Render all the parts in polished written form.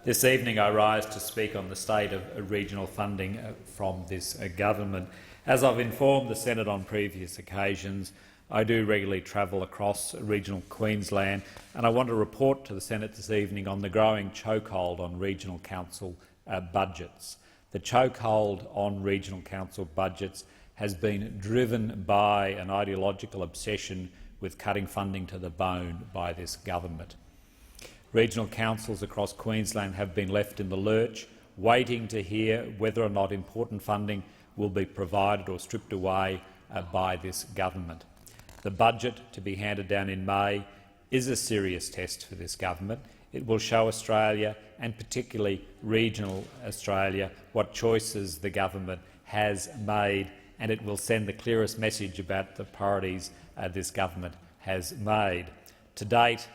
This evening I rise to speak on the state of regional funding from this government. As I've informed the Senate on previous occasions, I do regularly travel across regional Queensland, and I want to report to the Senate this evening on the growing chokehold on regional council budgets. The chokehold on regional council budgets has been driven by an ideological obsession with cutting funding to the bone by this government. Regional councils across Queensland have been left in the lurch, waiting to hear whether or not important funding will be provided or stripped away by this government. The budget to be handed down in May is a serious test for this government. It will show Australia, and particularly regional Australia, what choices the government has made, and it will send the clearest message about the priorities this government has made. To date,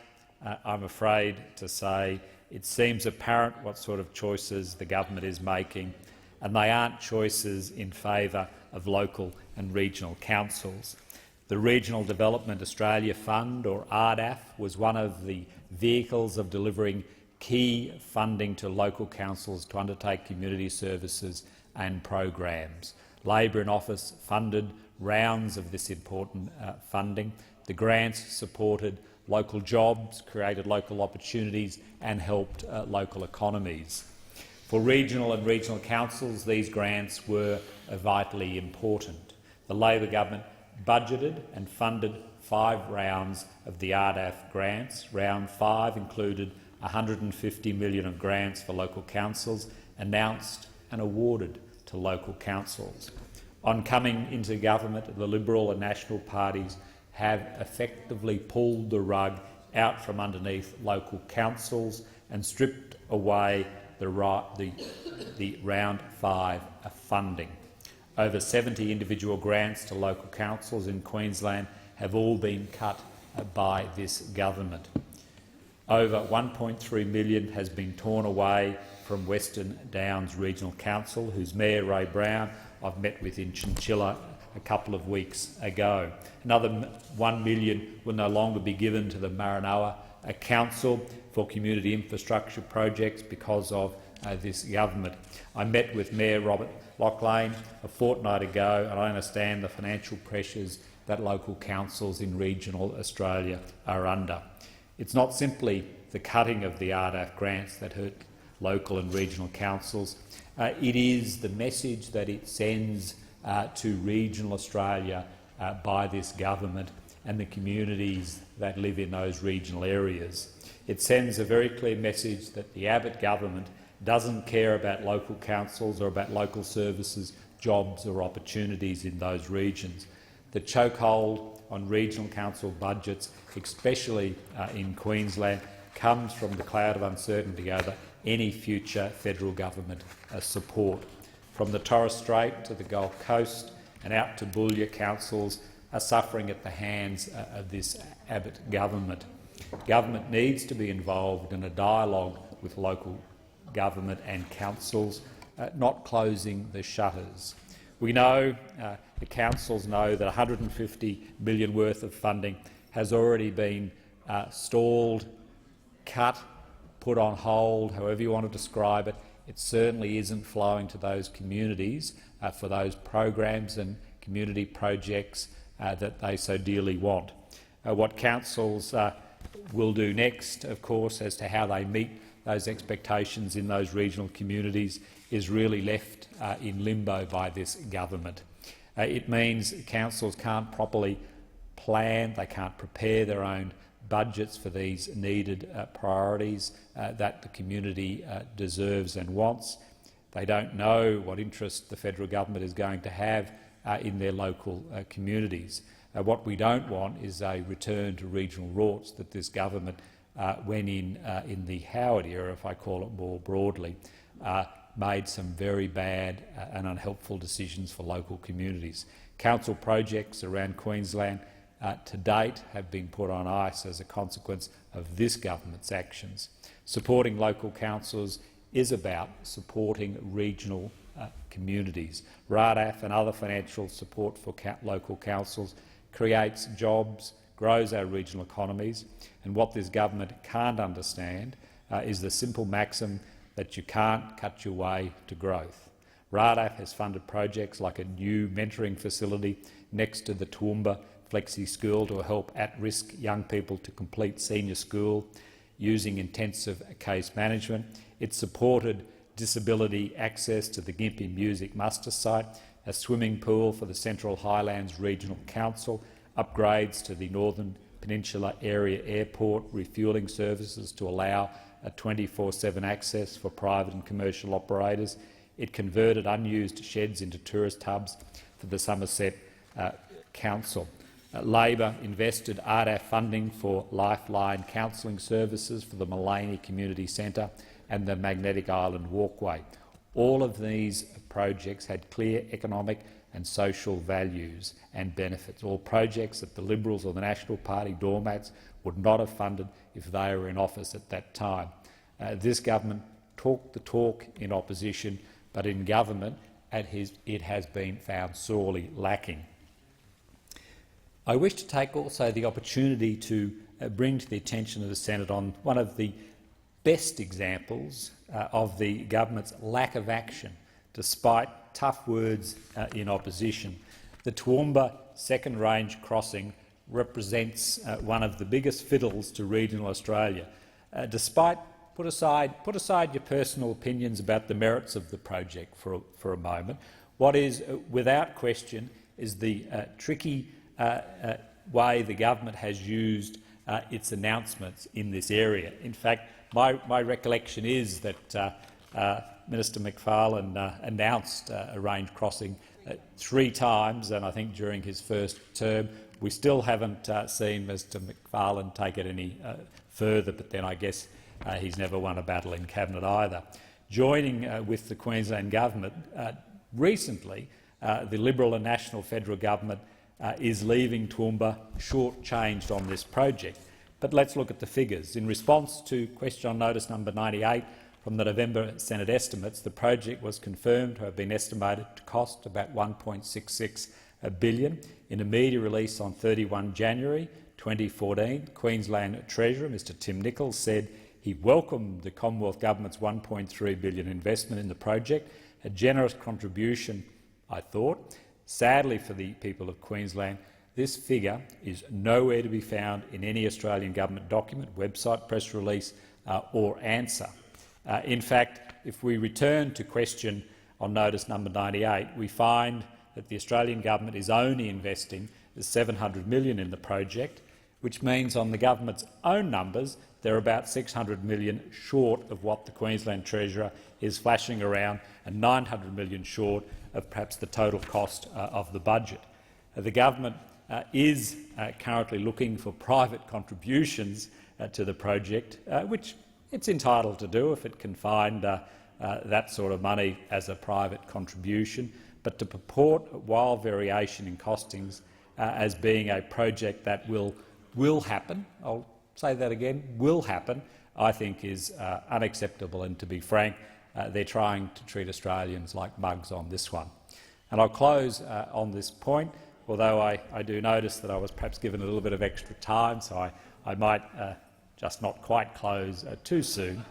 I'm afraid to say it seems apparent what sort of choices the government is making, and they aren't choices in favour of local and regional councils. The Regional Development Australia Fund, or RDAF, was one of the vehicles of delivering key funding to local councils to undertake community services and programs. Labor in office funded rounds of this important funding. The grants supported local jobs, created local opportunities and helped local economies. For regional and regional councils, these grants were vitally important. The Labor government budgeted and funded 5 rounds of the RDAF grants. Round 5 included $150 million of grants for local councils, announced and awarded to local councils. On coming into government, the Liberal and National parties have effectively pulled the rug out from underneath local councils and stripped away the round 5 funding. Over 70 individual grants to local councils in Queensland have all been cut by this government. Over $1.3 million has been torn away from Western Downs Regional Council, whose Mayor, Ray Brown, I've met with in Chinchilla a couple of weeks ago. Another $1 million will no longer be given to the Maranoa Council for community infrastructure projects because of this government. I met with Mayor Robert Locklane a fortnight ago, and I understand the financial pressures that local councils in regional Australia are under. It's not simply the cutting of the RDAF grants that hurt local and regional councils. It is the message that it sends to regional Australia by this government and the communities that live in those regional areas. It sends a very clear message that the Abbott government doesn't care about local councils or about local services, jobs or opportunities in those regions. The chokehold on regional council budgets, especially in Queensland, comes from the cloud of uncertainty over any future federal government support. From the Torres Strait to the Gold Coast and out to Boulia, councils are suffering at the hands of this Abbott government. Government needs to be involved in a dialogue with local government and councils, not closing the shutters. We know, the councils know, that $150 million worth of funding has already been stalled, cut, put on hold, however you want to describe it. It certainly isn't flowing to those communities for those programs and community projects that they so dearly want. What councils will do next, of course, as to how they meet those expectations in those regional communities is really left in limbo by this government. It means councils can't properly plan, they can't prepare their own budgets for these needed priorities that the community deserves and wants. They don't know what interest the federal government is going to have in their local communities. What we don't want is a return to regional rorts that this government, when in the Howard era, if I call it more broadly, made some very bad and unhelpful decisions for local communities. Council projects around Queensland to date have been put on ice as a consequence of this government's actions. Supporting local councils is about supporting regional communities. RDAF and other financial support for local councils creates jobs, grows our regional economies, and what this government can't understand is the simple maxim that you can't cut your way to growth. RADAF has funded projects like a new mentoring facility next to the Toowoomba Flexi School to help at-risk young people to complete senior school using intensive case management. It supported disability access to the Gympie Music Muster site, a swimming pool for the Central Highlands Regional Council, upgrades to the Northern Peninsula Area Airport, refuelling services to allow a 24/7 access for private and commercial operators. It converted unused sheds into tourist hubs for the Somerset Council. Labor invested RDAF funding for Lifeline counselling services for the Mullaney Community Centre and the Magnetic Island Walkway. All of these projects had clear economic and social values and benefits, all projects that the Liberals or the National Party doormats would not have funded if they were in office at that time. This government talked the talk in opposition, but in government it has been found sorely lacking. I wish to take also the opportunity to bring to the attention of the Senate on one of the best examples of the government's lack of action, despite tough words in opposition. The Toowoomba Second Range crossing represents one of the biggest fiddles to regional Australia. Put aside your personal opinions about the merits of the project for a moment. What is, without question, is the tricky way the government has used its announcements in this area. In fact, my recollection is that Minister McFarlane announced a range crossing 3 times, and I think during his first term. We still haven't seen Mr McFarlane take it any further, but then I guess he's never won a battle in Cabinet either. Joining with the Queensland government, recently the Liberal and National Federal Government is leaving Toowoomba short-changed on this project. But let's look at the figures. In response to question on notice number 98 from the November Senate estimates, the project was confirmed to have been estimated to cost about $1.66 billion. In a media release on 31 January 2014, Queensland Treasurer Mr Tim Nicholls said he welcomed the Commonwealth Government's $1.3 billion investment in the project, a generous contribution, I thought. Sadly for the people of Queensland, this figure is nowhere to be found in any Australian government document, website, press release or answer. In fact, if we return to question on notice number 98, we find that the Australian government is only investing $700 million in the project, which means on the government's own numbers they're about $600 million short of what the Queensland Treasurer is flashing around, and $900 million short of perhaps the total cost of the budget. The government is currently looking for private contributions to the project, which it's entitled to do if it can find that sort of money as a private contribution. But to purport wild variation in costings as being a project that will happen, I'll say that again, will happen, I think is unacceptable, and to be frank, they're trying to treat Australians like mugs on this one. And I'll close on this point, although I do notice that I was perhaps given a little bit of extra time, so I might just not quite close too soon.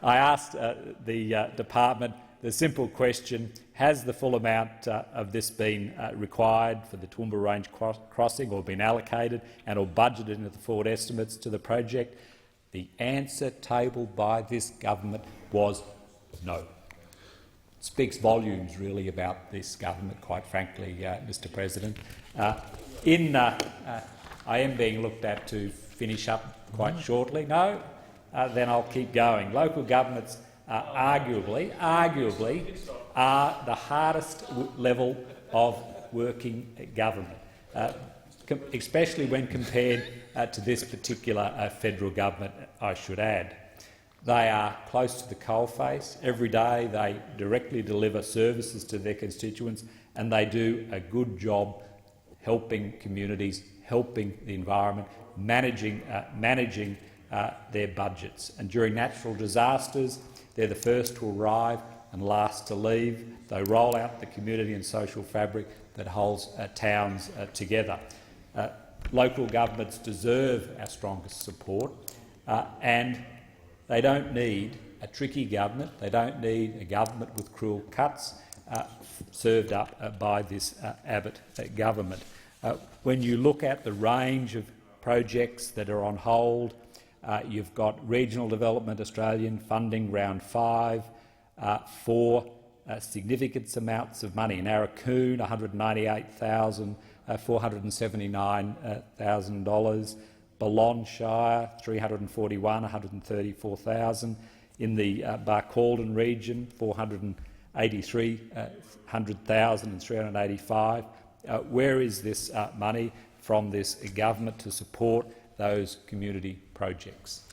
I asked the department the simple question: has the full amount of this been required for the Toowoomba Range crossing, or been allocated and or budgeted into the forward estimates to the project? The answer tabled by this government was no. It speaks volumes, really, about this government, quite frankly, Mr President. I am being looked at to finish up quite shortly. No? Then I'll keep going. Local governments arguably are the hardest level of working government, especially when compared to this particular federal government, I should add. They are close to the coalface. Every day they directly deliver services to their constituents, and they do a good job helping communities, helping the environment, managing their budgets. And during natural disasters, they're the first to arrive and last to leave. They roll out the community and social fabric that holds towns together. Local governments deserve our strongest support, and They don't need a tricky government. They don't need a government with cruel cuts served up by this Abbott government. When you look at the range of projects that are on hold, you've got Regional Development Australian funding round 5 for significant amounts of money. Narracoon, $198,479,000. Ballon Shire, $341,000, $134,000. In the Barcaldine region, $483,000 and $385,000. Where is this money from this government to support those community projects?